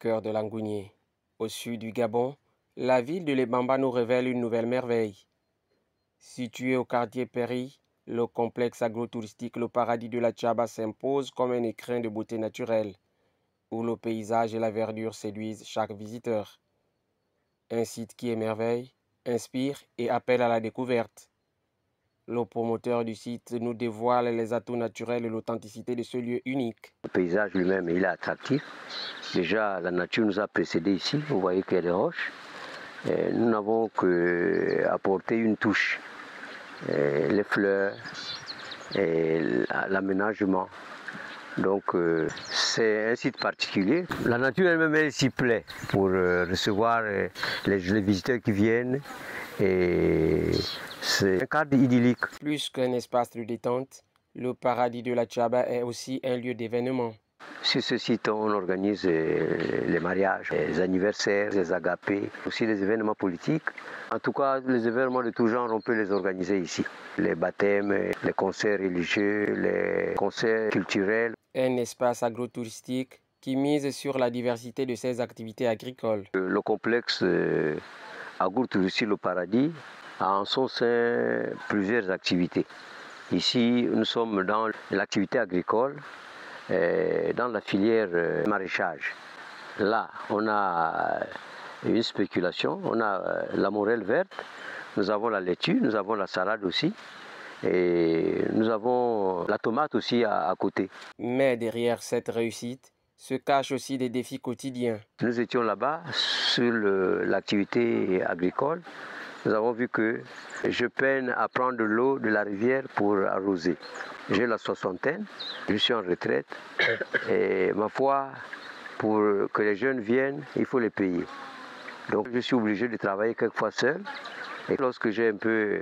cœur de Langounié, au sud du Gabon, la ville de Lebamba nous révèle une nouvelle merveille. Situé au quartier Péri, le complexe agro-touristique Le Paradis de la Tchaba s'impose comme un écrin de beauté naturelle, où le paysage et la verdure séduisent chaque visiteur. Un site qui émerveille, inspire et appelle à la découverte. Le promoteur du site nous dévoile les atouts naturels et l'authenticité de ce lieu unique. Le paysage lui-même, il est attractif. Déjà, la nature nous a précédés ici. Vous voyez qu'il y a des roches. Et nous n'avons qu'apporter une touche. Les fleurs, et l'aménagement. Donc, c'est un site particulier. La nature elle-même, elle s'y plaît pour recevoir les visiteurs qui viennent. Et c'est un cadre idyllique. Plus qu'un espace de détente, le Paradis de la Tchaba est aussi un lieu d'événement. Sur ce site, on organise les mariages, les anniversaires, les agapés, aussi les événements politiques. En tout cas, les événements de tout genre, on peut les organiser ici. Les baptêmes, les concerts religieux, les concerts culturels. Un espace agro-touristique qui mise sur la diversité de ses activités agricoles. Le complexe agro-touristique Le Paradis a en son sein plusieurs activités. Ici, nous sommes dans l'activité agricole, dans la filière maraîchage. Là, on a une spéculation, on a la morelle verte, nous avons la laitue, nous avons la salade aussi, et nous avons la tomate aussi à côté. Mais derrière cette réussite se cachent aussi des défis quotidiens. Nous étions là-bas sur l'activité agricole. Nous avons vu que je peine à prendre de l'eau de la rivière pour arroser. J'ai la soixantaine, je suis en retraite et ma foi, pour que les jeunes viennent, il faut les payer. Donc je suis obligé de travailler quelquefois seul. Et lorsque j'ai un peu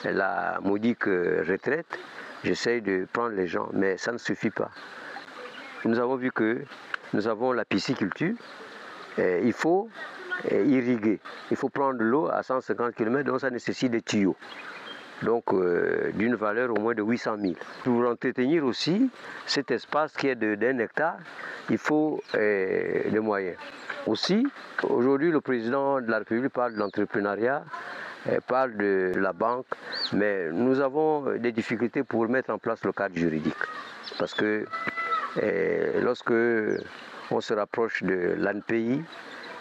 la modique retraite, j'essaye de prendre les gens, mais ça ne suffit pas. Nous avons vu que nous avons la pisciculture, il faut irriguer. Il faut prendre de l'eau à 150 km, donc ça nécessite des tuyaux. Donc d'une valeur au moins de 800 000. Pour entretenir aussi cet espace qui est d'1 hectare, il faut des moyens. Aussi, aujourd'hui, le président de la République parle de l'entrepreneuriat, parle de la banque, mais nous avons des difficultés pour mettre en place le cadre juridique. Parce que lorsque on se rapproche de l'ANPI,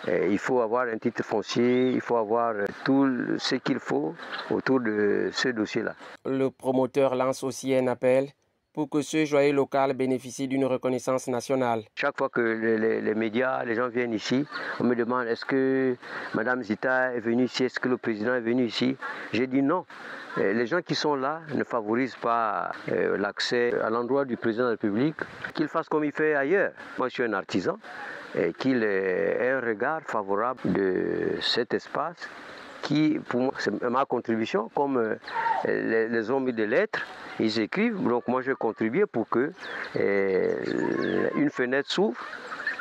il faut avoir un titre foncier, il faut avoir tout ce qu'il faut autour de ce dossier-là. Le promoteur lance aussi un appel pour que ce joyau local bénéficie d'une reconnaissance nationale. Chaque fois que les médias, les gens viennent ici, on me demande est-ce que Mme Zita est venue ici, est-ce que le président est venu ici? J'ai dit non. Les gens qui sont là ne favorisent pas l'accès à l'endroit du président de la République, qu'il fasse comme il fait ailleurs. Moi, je suis un artisan. Et qu'il ait un regard favorable de cet espace qui, pour moi, c'est ma contribution, comme les hommes de lettres, ils écrivent, donc moi je contribue pour que une fenêtre s'ouvre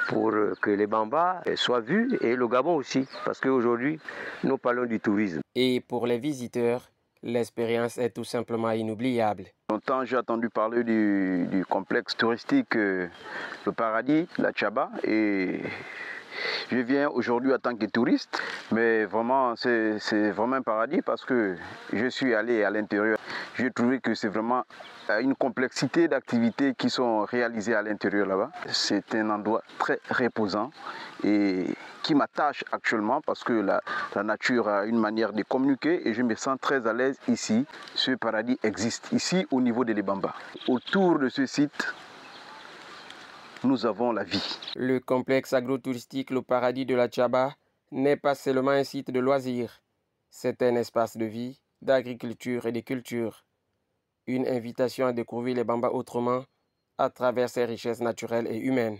pour que les Bambas soient vus et le Gabon aussi, parce qu'aujourd'hui, nous parlons du tourisme. Et pour les visiteurs, l'expérience est tout simplement inoubliable. Longtemps, j'ai entendu parler du complexe touristique Le Paradis, la Tchaba, et je viens aujourd'hui en tant que touriste, mais vraiment, c'est vraiment un paradis parce que je suis allé à l'intérieur. J'ai trouvé que c'est vraiment une complexité d'activités qui sont réalisées à l'intérieur là-bas. C'est un endroit très reposant et qui m'attache actuellement parce que la nature a une manière de communiquer et je me sens très à l'aise ici. Ce paradis existe ici au niveau de Lebamba. Autour de ce site, nous avons la vie. Le complexe agro-touristique Le Paradis de la Tchaba n'est pas seulement un site de loisirs. C'est un espace de vie, d'agriculture et de culture. Une invitation à découvrir les Bambas autrement à travers ses richesses naturelles et humaines.